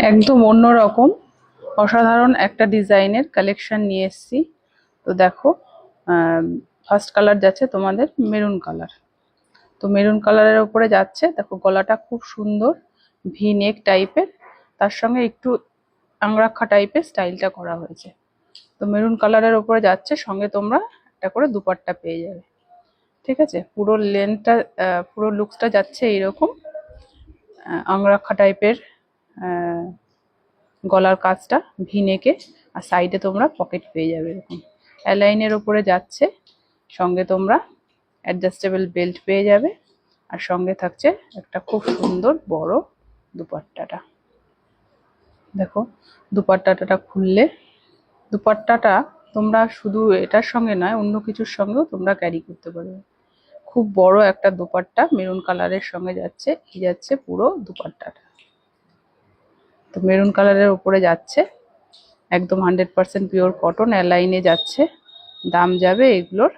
একদম অন্যরকম অসাধারণ একটা ডিজাইনের কালেকশন নিয়ে এসেছি। তো দেখো, ফার্স্ট কালার যাচ্ছে তোমাদের মেরুন কালার। তো মেরুন কালারের উপরে যাচ্ছে, দেখো গলাটা খুব সুন্দর ভি নেক টাইপের, তার সঙ্গে একটু আংরাক্ষা টাইপের স্টাইলটা করা হয়েছে। তো মেরুন কালারের উপরে যাচ্ছে, সঙ্গে তোমরা একটা করে দুপাট্টা পেয়ে যাবে। ঠিক আছে, পুরো লেন্থটা পুরো লুকসটা যাচ্ছে এইরকম আংরাক্ষা টাইপের গলার কাজটা ভি নেকে, আর সাইডে তোমরা পকেট পেয়ে যাবে এরকম অ্যালাইনের উপরে যাচ্ছে। সঙ্গে তোমরা অ্যাডজাস্টেবল বেল্ট পেয়ে যাবে, আর সঙ্গে থাকছে একটা খুব সুন্দর বড় দুপাট্টাটা। দেখো দুপাট্টাটা খুললে, দুপাট্টাটা তোমরা শুধু এটার সঙ্গে নয়, অন্য কিছুর সঙ্গেও তোমরা ক্যারি করতে পারবে। খুব বড় একটা দুপাট্টা মেরুন কালারের সঙ্গে যাচ্ছে, এই যাচ্ছে পুরো দুপাট্টাটা। তো মেরুন কালারের উপরে যাচ্ছে, একদম 100% পিওর কটন অ্যালাইনে যাচ্ছে। দাম যাবে এগুলোর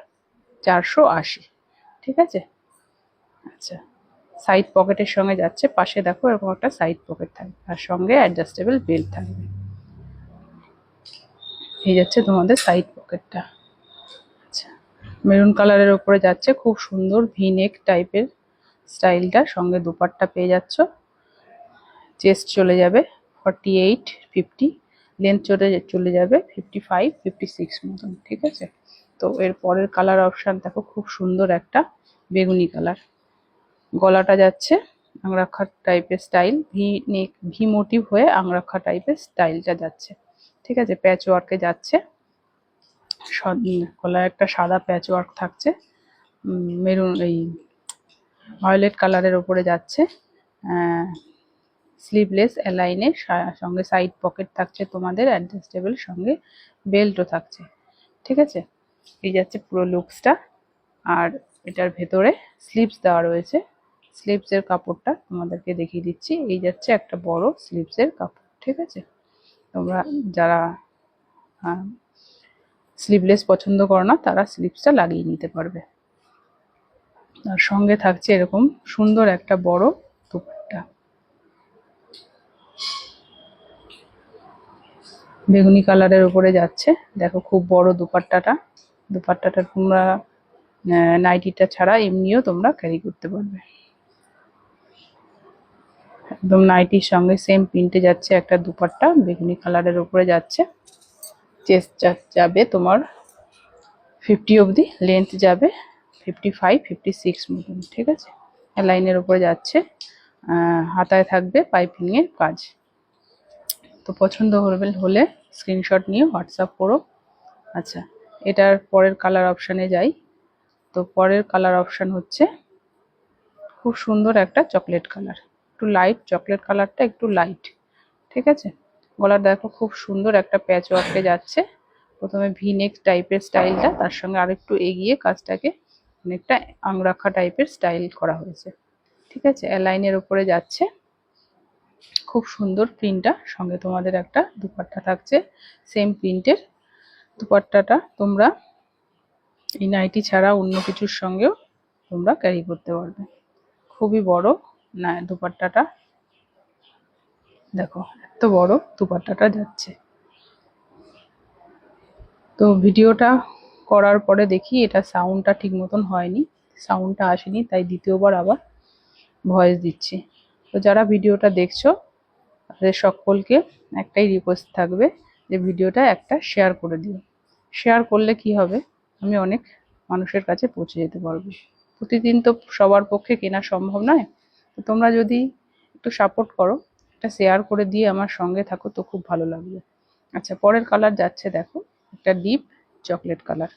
480। ঠিক আছে, আচ্ছা সাইড পকেটের সঙ্গে যাচ্ছে, পাশে দেখো এরকম একটা সাইড পকেট থাকবে, আর সঙ্গে অ্যাডজাস্টেবল বেল্ট থাকবে। এই যাচ্ছে তোমাদের সাইড পকেটটা। আচ্ছা, মেরুন কালারের উপরে যাচ্ছে, খুব সুন্দর ভি নেক টাইপের স্টাইলটা, সঙ্গে দুপাট্টা পেয়ে যাচ্ছ। চেস্ট চলে যাবে 48, 50, লেন্থ চলে যাবে 55, 56 মতন। ঠিক আছে, তো এর পরের কালার অপশান দেখো, খুব সুন্দর একটা বেগুনি কালার। গলাটা যাচ্ছে আংরাক্ষা টাইপের style, V neck V motif হয়ে আংরাক্ষা টাইপের স্টাইলটা যাচ্ছে। ঠিক আছে, প্যাচ ওয়ার্কে যাচ্ছে, গলায় একটা সাদা প্যাচ ওয়ার্ক থাকছে, মেরুন এই ভায়োলেট কালারের ওপরে যাচ্ছে। স্লিভলেস অ্যালাইনে, সঙ্গে সাইড পকেট থাকছে তোমাদের অ্যাডজাস্টেবল, সঙ্গে বেল্টও থাকছে। ঠিক আছে, এই যাচ্ছে পুরো লুকসটা। আর এটার ভেতরে স্লিভস দেওয়া রয়েছে, স্লিভসের কাপড়টা তোমাদেরকে দেখিয়ে দিচ্ছি। এই যাচ্ছে একটা বড় স্লিভসের কাপড়। ঠিক আছে, তোমরা যারা স্লিভলেস পছন্দ করো না, তারা স্লিভসটা লাগিয়ে নিতে পারবে। আর সঙ্গে থাকছে এরকম সুন্দর একটা বড় দুপাট্টা, বেগুনি কালারের উপরে যাচ্ছে। দেখো খুব বড় দুপাট্টাটা তোমরা নাইটিটা ছাড়া এমনিও তোমরা ক্যারি করতে পারবে। একদম নাইটির সঙ্গে সেম প্রিন্টে যাচ্ছে একটা দুপাট্টা, বেগুনি কালারের উপরে যাচ্ছে। চেস্ট যাবে তোমার 50 অবধি, লেন্থ যাবে 55, 56 মতন। ঠিক আছে, লাইনের উপরে যাচ্ছে, হাতায় থাকবে পাইপিং এর কাজ। তো পছন্দ হলে স্ক্রিনশট নিয়ে হোয়াটসঅ্যাপ করো। আচ্ছা, এটার পরের কালার অপশানে যাই। তো পরের কালার অপশান হচ্ছে খুব সুন্দর একটা চকলেট কালার, একটু লাইট চকলেট কালারটা, একটু লাইট। ঠিক আছে, গলার দেখো খুব সুন্দর একটা প্যাচ ওয়ার্কে যাচ্ছে। প্রথমে ভি নেক টাইপের স্টাইলটা, তার সঙ্গে আরেকটু এগিয়ে কাজটাকে অনেকটা আংরাখা টাইপের স্টাইল করা হয়েছে। ঠিক আছে, লাইনের উপরে যাচ্ছে, খুব সুন্দর প্রিন্টটা, সঙ্গে তোমাদের একটা দুপাট্টা থাকছে সেম প্রিন্টের। দুপাট্টাটা তোমরা এই নাইটি ছাড়া অন্য কিছুর সঙ্গেও তোমরা ক্যারি করতে পারবে। খুবই বড় না দুপাট্টাটা, দেখো এত বড় দুপাট্টাটা যাচ্ছে। তো ভিডিওটা করার পরে দেখি এটা সাউন্ডটা ঠিক মতন হয়নি, সাউন্ডটা আসেনি, তাই দ্বিতীয়বার আবার ভয়েস দিচ্ছি। তো যারা ভিডিওটা দেখছো তাদের সকলকে একটাই রিকোয়েস্ট থাকবে যে ভিডিওটা একটা শেয়ার করে দিও। শেয়ার করলে কি হবে, আমি অনেক মানুষের কাছে পৌঁছে যেতে পারবো। প্রতিদিন তো সবার পক্ষে কেনা সম্ভব নয়, তো তোমরা যদি একটু সাপোর্ট করো, একটা শেয়ার করে দিয়ে আমার সঙ্গে থাকো, তো খুব ভালো লাগবে। আচ্ছা, পরের কালার যাচ্ছে দেখো একটা ডিপ চকলেট কালার।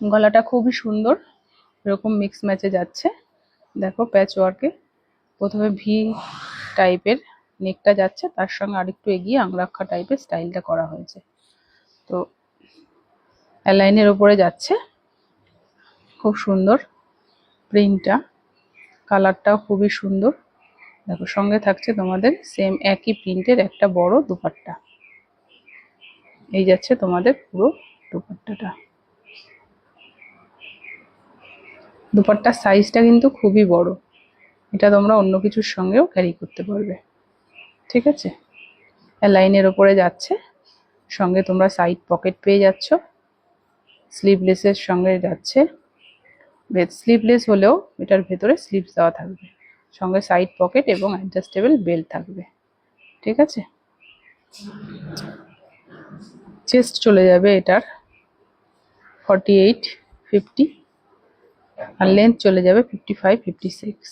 গলাটা খুবই সুন্দর, এরকম মিক্স ম্যাচে যাচ্ছে। দেখো প্যাচ ওয়ার্কে প্রথমে ভি টাইপের নেকটা যাচ্ছে, তার সঙ্গে আরেকটু এগিয়ে আংরাক্ষা টাইপের স্টাইলটা করা হয়েছে। তো লাইনের উপরে যাচ্ছে, খুব সুন্দর প্রিন্টটা, কালারটাও খুবই সুন্দর। দেখো সঙ্গে থাকছে তোমাদের সেম একই প্রিন্টের একটা বড় দুপাট্টা। এই যাচ্ছে তোমাদের পুরো দুপাট্টাটা। দুপাট্টার সাইজটা কিন্তু খুবই বড়, এটা তোমরা অন্য কিছুর সঙ্গেও ক্যারি করতে পারবে। ঠিক আছে, লাইনের ওপরে যাচ্ছে, সঙ্গে তোমরা সাইড পকেট পেয়ে যাচ্ছ। স্লিভলেসের সঙ্গে যাচ্ছে, স্লিভলেস হলেও এটার ভেতরে স্লিভস দেওয়া থাকবে, সঙ্গে সাইড পকেট এবং অ্যাডজাস্টেবল বেল্ট থাকবে। ঠিক আছে, চেস্ট চলে যাবে এটার 48-50 আর লেন্থ চলে যাবে 55-56।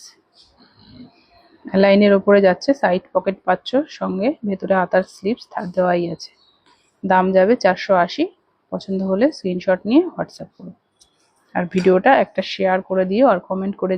লাইনের ওপরে যাচ্ছে, সাইড পকেট পাচ্ছ, সঙ্গে ভেতরে হাতার স্লিভস দেওয়াই আছে। দাম যাবে 480। পছন্দ হলে স্ক্রিনশট নিয়ে হোয়াটসঅ্যাপ করো, আর ভিডিওটা একটা শেয়ার করে দিও আর কমেন্ট করে